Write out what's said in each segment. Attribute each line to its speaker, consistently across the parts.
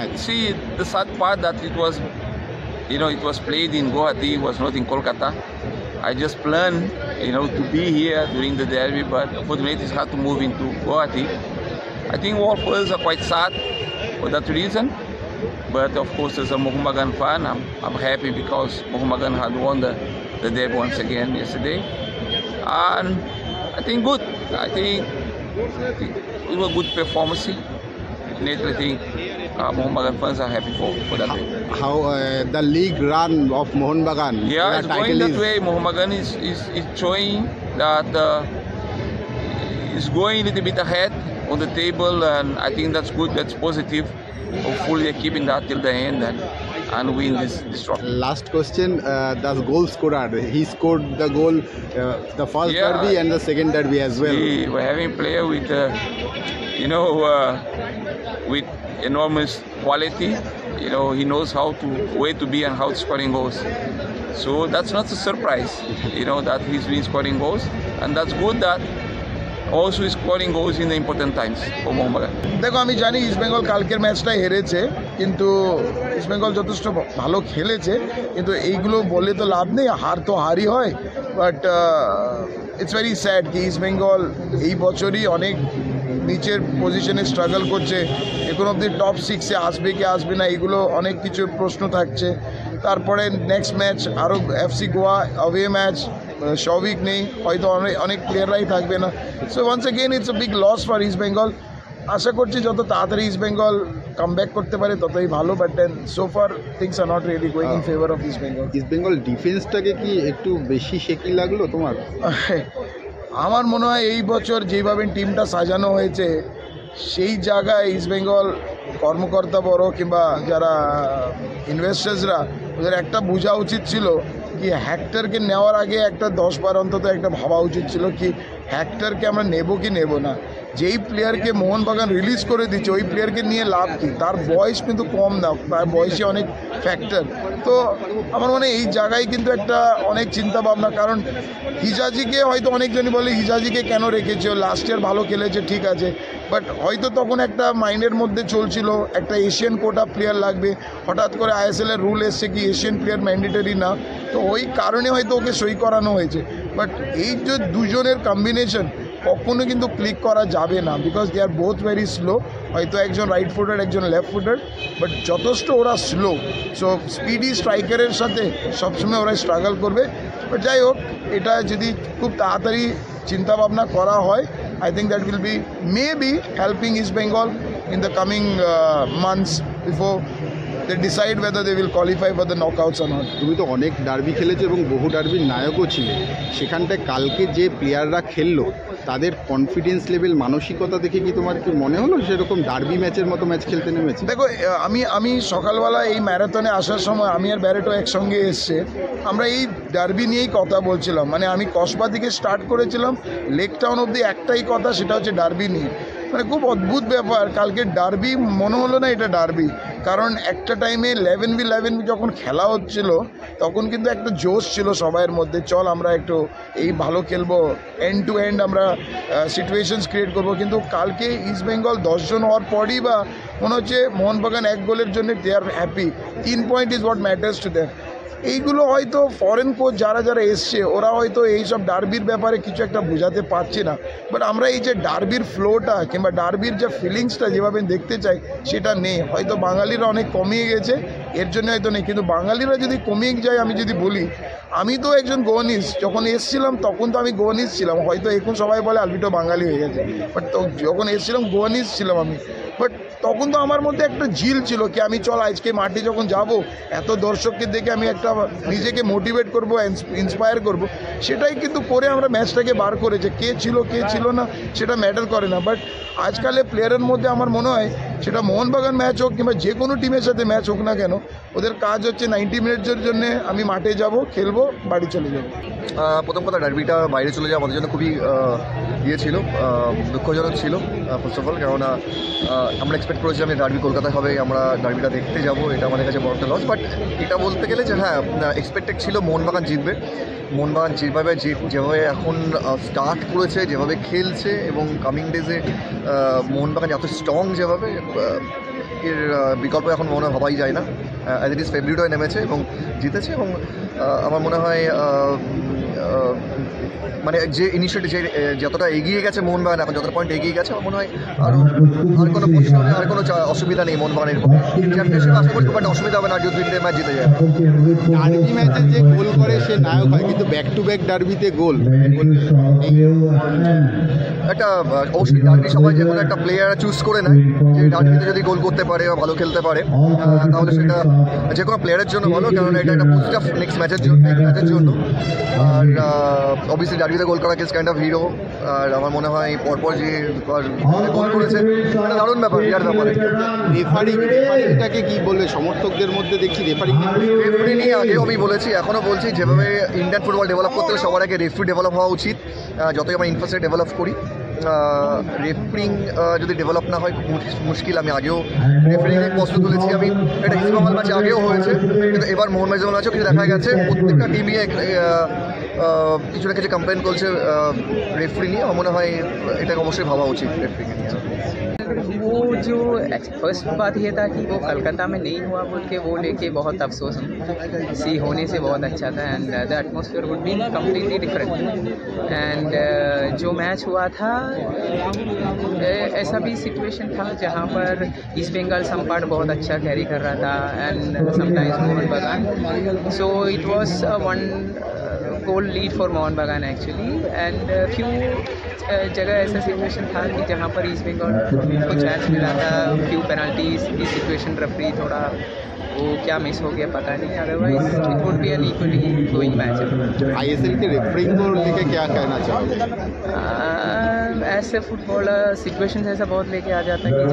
Speaker 1: match?
Speaker 2: See, the sad part that it was, it was played in Guwahati, it was not in Kolkata. I just planned, to be here during the derby, but unfortunately it had to move into Guwahati. I think all players are quite sad for that reason. But of course, as a Mohun Bagan fan, I'm happy because Mohun Bagan had won the derby once again yesterday. And I think good. I think it was a good performance. I think Mohun Bagan fans are happy for that way.
Speaker 1: How the league run of Mohun Bagan?
Speaker 2: Yeah, it's going that way. Mohun Bagan is showing that it's going a little bit ahead on the table, and I think that's good. That's positive. Hopefully, they're keeping that till the end and win this trophy.
Speaker 1: Last question: the goal scorer. He scored the goal, the first derby and the second derby as well.
Speaker 2: We're having a player with, with enormous quality. He knows where to be and how to scoring goals. So that's not a surprise. That he's been scoring goals, and that's good that also scoring goals in the important times for Mohun Bagan.
Speaker 3: দেখো আমি জানি east Bengal কালকের ম্যাচটা হেরেছে, কিন্তু east Bengal যথেষ্ট ভালো খেলেছে, কিন্তু এইগুলো বলে তো লাভ নেই, হার তো হারই হয়। বাট ইটস ভেরি স্যাড কি ইস্ট বেঙ্গল এই বছরই অনেক নিচের পজিশনে স্ট্রাগল করছে, এখন অব্দি টপ 6-এ আসবে কি আসবে না এগুলো অনেক কিছু প্রশ্ন থাকছে। তারপরে নেক্সট ম্যাচ আরও FC Goa away match, Shouvik নেই, হয়তো অনেক প্লেয়াররাই থাকবে না। So once again it's a big loss for East Bengal. আশা করছি যত তাড়াতাড়ি ইস্ট বেঙ্গল কামব্যাক করতে পারে ততই ভালো, but then so far things are not really going in favour of East Bengal.
Speaker 1: East Bengal ডিফেন্সটাকে কি একটু বেশি শেকি লাগলো তোমার?
Speaker 3: আমার মনে হয় এই বছর যেভাবে টিমটা সাজানো হয়েছে সেই জায়গায় ইস্ট বেঙ্গল কর্মকর্তা বড় কিংবা যারা ইনভেস্টার্সরা ওদের একটা বোঝা উচিত ছিল কি হ্যাক্টরকে নেওয়ার আগে একটা 10-12 অন্তত একটা ভাবা উচিত ছিল কি হ্যাক্টরকে আমরা নেব কি নেব না। যেই প্লেয়ারকে মোহনবাগান রিলিজ করে দিচ্ছে ওই প্লেয়ারকে নিয়ে লাভ কি, তার বয়স কিন্তু কম না, তার বয়সে অনেক ফ্যাক্টর। তো আমার মনে হয় এই জায়গায় কিন্তু একটা অনেক চিন্তা ভাবনা, কারণ হিজাজিকে হয়তো অনেকজনই বলে হিজাজিকে কেন রেখেছে, লাস্ট ইয়ার ভালো খেলেছে ঠিক আছে, বাট হয়তো তখন একটা মাইন্ডের মধ্যে চলছিল একটা এশিয়ান কোটা প্লেয়ার লাগবে, হঠাৎ করে আইএসএলের রুল এসছে কি এশিয়ান প্লেয়ার ম্যান্ডেটরি না, তো ওই কারণে হয়তো ওকে সই করানো হয়েছে। বাট এই যে দুজনের কম্বিনেশন কখনো কিন্তু ক্লিক করা যাবে না, because they are both very slow. হয়তো একজন রাইট ফুটার একজন লেফট ফুটার, বাট যথেষ্ট ওরা স্লো। সো স্পিডি স্ট্রাইকারের সাথে সবসময় ওরা স্ট্রাগল করবে। বাট যাই হোক, এটা যদি খুব তাড়াতাড়ি চিন্তাভাবনা করা হয়, I think that will be maybe helping East Bengal in the coming months before they decide whether they will qualify for the knockouts or not.
Speaker 1: তুমি তো অনেক ডার্বি খেলেছো এবং বহু ডার্বির নায়কও ছিলে, সেখানটায় কালকে যে প্লেয়াররা খেললো তাদের কনফিডেন্স লেভেল মানসিকতা দেখে কি তোমার কি মনে হলো সেরকম ডার্বি ম্যাচের মতো ম্যাচ খেলতে নেমেছে?
Speaker 3: দেখো আমি সকালবেলা এই ম্যারাথনে আসার সময় আমি আর ব্যারেটো একসঙ্গে এসছে, আমরা এই ডার্বি নিয়েই কথা বলছিলাম। মানে আমি কসবা থেকে স্টার্ট করেছিলাম, লেক টাউন অবধি একটাই কথা, সেটা হচ্ছে ডার্বি নিয়ে। মানে খুব অদ্ভুত ব্যাপার, কালকে ডার্বি মনে হলো না এটা ডার্বি, কারণ একটা টাইমে 11v11 যখন খেলা হচ্ছিল তখন কিন্তু একটা জোশ ছিল সবাইয়ের মধ্যে, চল আমরা একটু এই ভালো খেলবো, এন্ড টু এন্ড আমরা সিচুয়েশনস ক্রিয়েট করবো। কিন্তু কালকে ইস্ট বেঙ্গল 10 জন হওয়ার পরই বা মনে হচ্ছে মোহনবাগান 1 গোলের জন্য they are happy, 3 point is what matters to them. এইগুলো হয়তো ফরেন কোচ যারা যারা এসছে ওরা হয়তো এইসব ডার্বির ব্যাপারে কিছু একটা বোঝাতে পারছে না, বাট আমরা এই যে ডার্বির ফ্লোটা কিংবা ডার্বির যে ফিলিংসটা যেভাবে দেখতে চাই সেটা নেই। হয়তো বাঙালিরা অনেক কমিয়ে গেছে এর জন্য হয়তো নেই, কিন্তু বাঙালিরা যদি কমিয়ে যায়, আমি যদি বলি আমি তো একজন গোয়ানিজ, যখন এসছিলাম তখন তো আমি গোয়ানিজ ছিলাম, হয়তো এখন সবাই বলে আলবিটো বাঙালি হয়ে গেছে, বাট যখন এসছিলাম গোয়ানিজ ছিলাম আমি। বাট তখন তো আমার মধ্যে একটা ঝিল ছিল কি আমি চল আজকে মাঠে যখন যাব এত দর্শককে দেখে আমি একটা নিজেকে মোটিভেট করব, ইন্সপায়ার করব, সেটাই কিন্তু করে আমরা ম্যাচটাকে বার করেছে। কে ছিল না সেটা ম্যাটার করে না, বাট আজকালের প্লেয়ারের মধ্যে আমার মনে হয় সেটা মোহনবাগান ম্যাচ হোক কিংবা যে কোনো টিমের সাথে ম্যাচ হোক না কেন, ওদের কাজ হচ্ছে 90 মিনিটের জন্য আমি মাঠে যাব, খেলবো, বাড়ি চলে যাব।
Speaker 4: প্রথম কথা ডার্বিটা বাইরে চলে যাওয়া আমাদের জন্য খুবই ছিল, দুঃখজনক ছিল ফার্স্ট অফ অল, কেননা আমরা এক্সপেক্ট করেছিলাম যে ডার্বি কলকাতায় হবে, আমরা ডার্বিটা দেখতে যাব, এটা আমাদের কাছে বড় একটা লস। বাট এটা বলতে গেলে যে হ্যাঁ এক্সপেক্টেড ছিল মোহনবাগান জিতবে, মোহনবাগান যেভাবে এখন স্টার্ট করেছে, যেভাবে খেলছে এবং কামিং ডেজে মোহনবাগান এত স্ট্রং যেভাবে এর বিকল্প এখন মনে হয় ভাবাই যায় না। অ্যাজ ইট ইজ ফেভারিট হয়ে নেমেছে এবং জিতেছে, এবং আমার মনে হয় মানে যে ইনিশিয়েটিভ যতটা এগিয়ে গেছে মোহনবাগান, এখন যতটা পয়েন্ট এগিয়ে গেছে, আমার মনে হয় আর কোনো প্রশ্ন নেই, আর কোনো অসুবিধা নেই মোহনবাগানের। চ্যাম্পিয়নশিপ আশা করি খুব একটা অসুবিধা হবে না, যদি 3টে ম্যাচ জিতে যায়।
Speaker 1: ডার্বি ম্যাচে যে গোল করে সে নায়ক হয়, কিন্তু ব্যাক টু ব্যাক ডার্বিতে গোল
Speaker 4: একটা অবশ্যই ডার্বি সবাই যে কোনো একটা প্লেয়ার চুজ করে নেয় যে ডার্বিতে যদি গোল করতে পারে বা ভালো খেলতে পারে, তাহলে সেটা যে কোনো প্লেয়ারের জন্য ভালো, কারণ এটা একটা বুস্ট অফ নেক্সট ম্যাচের জন্য। আর অবভিয়াসলি ডার্বিতে গোল করা ইজ কাইন্ড অফ হিরো। আর আমার মনে হয় পরপর যে গোল করেছে একটা দারুণ ব্যাপার, বিরাট ব্যাপার।
Speaker 1: রেফারিটাকে কি বলবে সমর্থকদের মধ্যে দেখছি রেফারি
Speaker 4: নিয়ে আগেও আমি বলেছি, এখনও বলছি, যেভাবে ইন্ডিয়ান ফুটবল ডেভেলপ করতে হলে সবার আগে রেফারি ডেভেলপ হওয়া উচিত। যতই আমরা ইনফ্রাস্ট্রাকচার ডেভেলপ করি, রেফারিং যদি ডেভেলপ না হয় খুব মুশকিল। আমি আগেও রেফারিংয়ের প্রশ্ন তুলেছি, আমি এটা ইস্টবেঙ্গল ম্যাচে আগেও হয়েছে, কিন্তু এবার মোহনবাগান ম্যাচেও কিছু দেখা গেছে প্রত্যেকটা টিমই কিছু না কিছু কমপ্লেন করছে রেফারি নিয়ে। আমার মনে হয় এটাকে অবশ্যই ভাবা উচিত রেফারিংয়ে নিয়ে।
Speaker 5: वो जो फर्स्ट बात ये था कि वो कलकत्ता में नहीं हुआ बोल के वो लेके बहुत अफसोस हूँ। सी होने से बहुत अच्छा था and the atmosphere would be completely different. And जो मैच हुआ था ऐसा भी सिचुएशन था जहाँ पर ईस्ट बंगाल सम पार्ट बहुत अच्छा कैरी कर रहा था and sometimes Mohun Bagan, so it was one goal lead for Mohun Bagan actually. And few जगह ऐसा सिचुएशन था कि जहाँ पर ईस्ट बंगाल को चांस मिला था, फ्यू पेनल्टीज की सिचुएशन रेफरी थोड़ा वो क्या मिस हो गया पता नहीं, otherwise it would be N equally going match.
Speaker 1: ISL के रेफरिंग को लेके क्या कहना चाहोगे?
Speaker 5: ऐसे फुटबॉलर सिचुएशन ऐसा बहुत लेके आ जाता है कि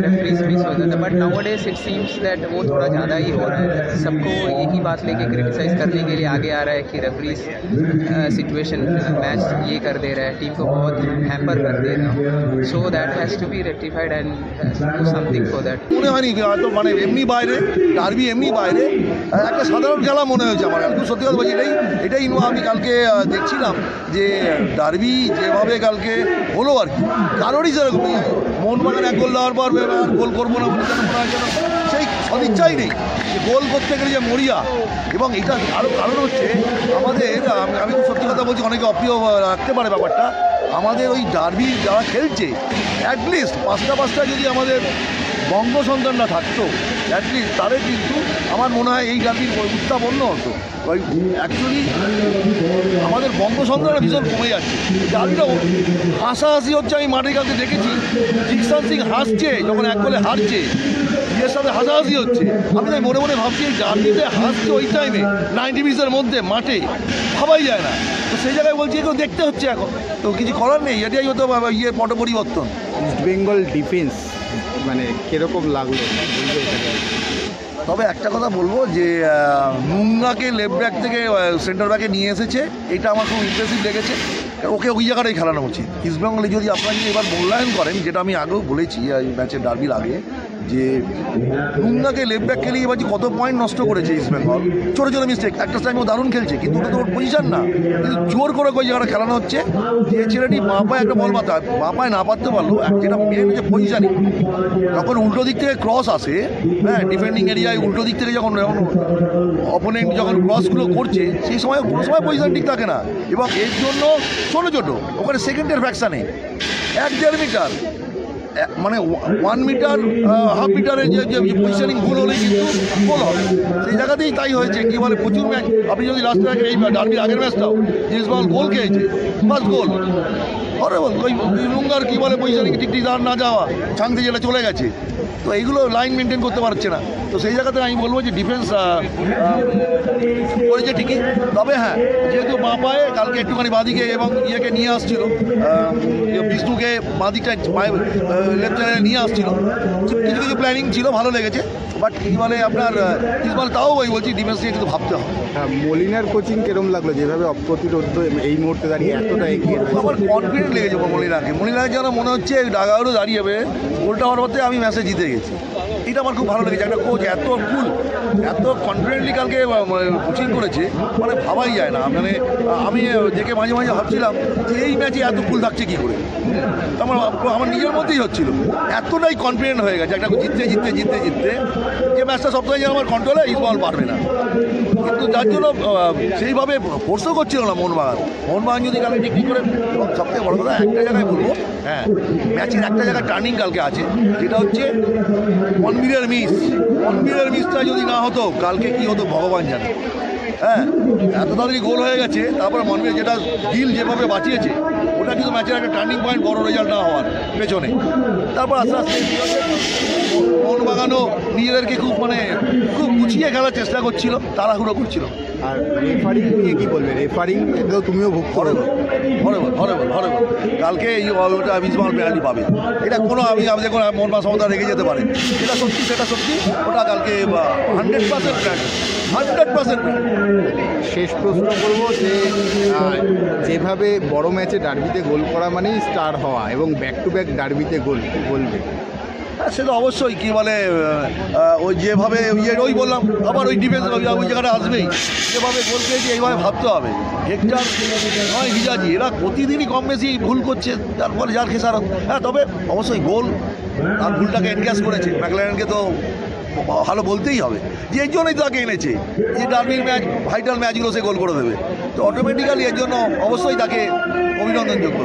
Speaker 5: रेफरीज मिस हो जाता है, but now days it seems that वो थोड़ा ज़्यादा ही हो रहा है। सबको यही बात लेके क्रिटिसाइज करने के लिए आगे आ रहा है कि रेफरीज सिचुएशन मैच ये कर दे रहा है, टीम को बहुत हैम्पर कर दे रहा है, so that has to be rectified and do something for that.
Speaker 3: মনে হয়নি হয়তো মানে এমনি বাইরে ডার্বি এমনি বাইরে একটা সাধারণ খেলা মনে হয়েছে আমার। একটু সত্যি কথা বলছি, এটাই আমি কালকে দেখছিলাম যে ডার্বি যেভাবে কালকে হলো আর কি, কারোরই সেরকম মোহনবাগান 1 গোল দেওয়ার পর আর গোল করবো না বলে যেন মনে হয় যেন সেই সদিচ্ছাই নেই যে গোল করতে গেলে যে মরিয়া। এবং এটা আরও কারণ হচ্ছে আমাদের, আমি তো সত্যি কথা বলছি, অনেকে অপ্রিয় রাখতে পারে ব্যাপারটা, আমাদের ওই ডার্বি যারা খেলছে অ্যাটলিস্ট 5টা যদি আমাদের বঙ্গ সন্তানরা থাকতো অ্যাটলিস্ট, তাদের কিন্তু আমার মনে হয় এই ডার্বির উত্তাপ অন্য হতো। ওই অ্যাকচুয়ালি আমাদের বঙ্গ সন্তানরা ভীষণ কমে যাচ্ছে। ডার্বিটা হাসাহাসি হচ্ছে, আমি মাঠের কাছে দেখেছি জিকসান সিং হাসছে যখন 1 গোলে হারছে, এর সাথে হাসাহাসি হচ্ছে। আমি তাই মনে মনে ভাবছি এই ডার্বিতে হাসছে ওই টাইমে 90 মিনিটের মধ্যে মাঠে, ভাবাই যায় না। তো সেই জায়গায় বলছি এগুলো দেখতে হচ্ছে এখন, তো কিছু করার নেই, এটাই হতো পট পরিবর্তন।
Speaker 1: ইস্ট বেঙ্গল ডিফেন্স মানে কীরকম লাগলো?
Speaker 3: তবে একটা কথা বলবো যে নুঙ্গাকে লেফট ব্যাক থেকে সেন্টার ব্যাকে নিয়ে এসেছে, এটা আমার খুব ইমপ্রেসিভ লেগেছে। ওকে ওই জায়গাটাই খেলানো উচিত। ইস্টবেঙ্গলে যদি আপনারা যদি এবার মূল্যায়ন করেন, যেটা আমি আগেও বলেছি এই ম্যাচের ডার্বির আগে, যে নুঙ্গাকে লেফট ব্যাক খেলিয়ে এবার কত পয়েন্ট নষ্ট করেছে ইস্টবেঙ্গল, ছোটো ছোটো মিস্টেক। একটা টাইমও দারুণ খেলছে, কিন্তু ওটা তো ওর পজিশন না, কিন্তু জোর করে ওই জায়গাটা খেলানো হচ্ছে। যে ছেলেটি বাঁ পায়ে একটা বল মাথা বাঁ পায়ে না পারতে পারলো, যেটা মেন হচ্ছে পজিশানিং। যখন উল্টো দিক থেকে ক্রস আসে, হ্যাঁ, ডিফেন্ডিং এরিয়ায় উল্টো দিক থেকে যখন অপোনেন্ট যখন ক্রসগুলো করছে, সেই সময় কোনো সময় পজিশন ঠিক থাকে না। এবং এর জন্য ছোটো ছোটো ওখানে সেকেন্ডের ফ্যাকশানে 1-1.5 মিটার, মানে 1 মিটার হাফ মিটারের যে পজিশনিং ভুল হলেই কিন্তু গোল হবে। সেই জায়গাতেই তাই হয়েছে। কি বলে প্রচুর ম্যাচ, আপনি যদি লাস্ট ম্যাচ এই ডার্বির আগের ম্যাচটাও ইস্টবেঙ্গল গোল খেয়েছে, ফার্স্ট গোল হরেবল, ওই লুঙ্গার কী বলে পজিশনিং ঠিক না যাওয়া, ছাংতে যেটা চলে গেছে। তো এইগুলো লাইন মেনটেন করতে পারছে না। তো সেই জায়গাতে আমি বলবো যে ডিফেন্স করেছে ঠিকই, তবে হ্যাঁ, যেহেতু বাঁ পায়ে কালকে একটুখানি বাঁদিকে এবং ইয়েকে নিয়ে আসছিল, বিষ্ণুকে বাঁদিকটা লেফট সাইডে নিয়ে আসছিল, কিছু কিছু প্ল্যানিং ছিল, ভালো লেগেছে। বাট কী বলে আপনার ইসমাল, তাও ওই বলছি ডিফেন্স নিয়ে কিন্তু ভাবতে হবে।
Speaker 1: মলিনার কোচিং কিরম লাগলো, যেভাবে অপ্রতিরোধ এই মুহূর্তে দাঁড়িয়ে এতটা এগিয়ে?
Speaker 3: আমার কনফিডেন্ট লেগেছে মলিনাকে যেন মনে হচ্ছে ডাগাউটে দাঁড়িয়ে গোলটা হওয়ার মধ্যে আমি ম্যাচে জিতে গেছি,
Speaker 6: এটা আমার খুব ভালো লেগেছে। একটা কোচ এত কুল, এত কনফিডেন্টলি কালকে কোচিং করেছে, মানে ভাবাই যায় না। মানে আমি দেখে মাঝে মাঝে ভাবছিলাম যে এই ম্যাচে এত কুল থাকছে কী করে। আমার নিজের মধ্যেই হচ্ছিল, এতটাই কনফিডেন্ট হয়ে গেছে একটা জিততে জিততে জিততে জিততে যে ম্যাচটা সবসময় যে আমার কন্ট্রোলে ইসবল পারবে না। কিন্তু যার জন্য সেইভাবে ফোর্সও করছিল না মোহনবাগান যদি কালকে ঠিক করে। এবং সবথেকে বড় কথা একটা জায়গায় বলবো, হ্যাঁ ম্যাচের একটা জায়গায় টার্নিং কালকে আছে, যেটা হচ্ছে মনবীরের মিসটা যদি না হতো কালকে কি হতো ভগবান জানে। হ্যাঁ, এত তাড়াতাড়ি গোল হয়ে গেছে, তারপরে মনবীর যেটা গিল যেভাবে বাঁচিয়েছে, ওটা কিন্তু ম্যাচের একটা টার্নিং পয়েন্ট, বড় রেজাল্ট না হওয়ার পেছনে। তারপর আস্তে আস্তে মোহনবাগানও নিজেদেরকে খুব গুছিয়ে খেলার চেষ্টা করছিল, তাড়াহুড়ো করছিল।
Speaker 1: আর রেফারিং নিয়ে কি বলবে? রেফারিং এতেও তুমিও ভোগ করো।
Speaker 6: হরেবল কালকে এই ওটা ইসমাইল পেনাল্টি পাবে, এটা কোনো আমি দেখুন মোহনবাগান সমতা রেখে যেতে পারে, সেটা সত্যি ওটা কালকে 100%
Speaker 1: শেষ প্রশ্ন করবো যে যেভাবে বড় ম্যাচে ডার্বিতে গোল করা মানেই স্টার হওয়া এবং ব্যাক টু ব্যাক ডার্বিতে গোল, কি বলবে?
Speaker 6: হ্যাঁ, সে তো অবশ্যই। কী বলে ওই যেভাবে ওই বললাম আবার ওই ডিফেন্স ওই জায়গাটা আসবেই, যেভাবে গোল পেয়েছে এইভাবে ভাবতে হবে। হেক্টর নয় হিজাজি, এরা প্রতিদিনই কম বেশি ভুল করছে, যার ফলে যার খেসারত। হ্যাঁ, তবে অবশ্যই গোল আর ভুলটাকে এনক্যাশ করেছে ম্যাকলারেনকে, তো ভালো বলতেই হবে যে এর জন্যই তো তাকে এনেছে, যে ডার্বির ম্যাচ, ভাইটাল ম্যাচগুলো সে গোল করে দেবে। তো অটোমেটিক্যালি এর জন্য অবশ্যই তাকে অভিনন্দনযোগ্য।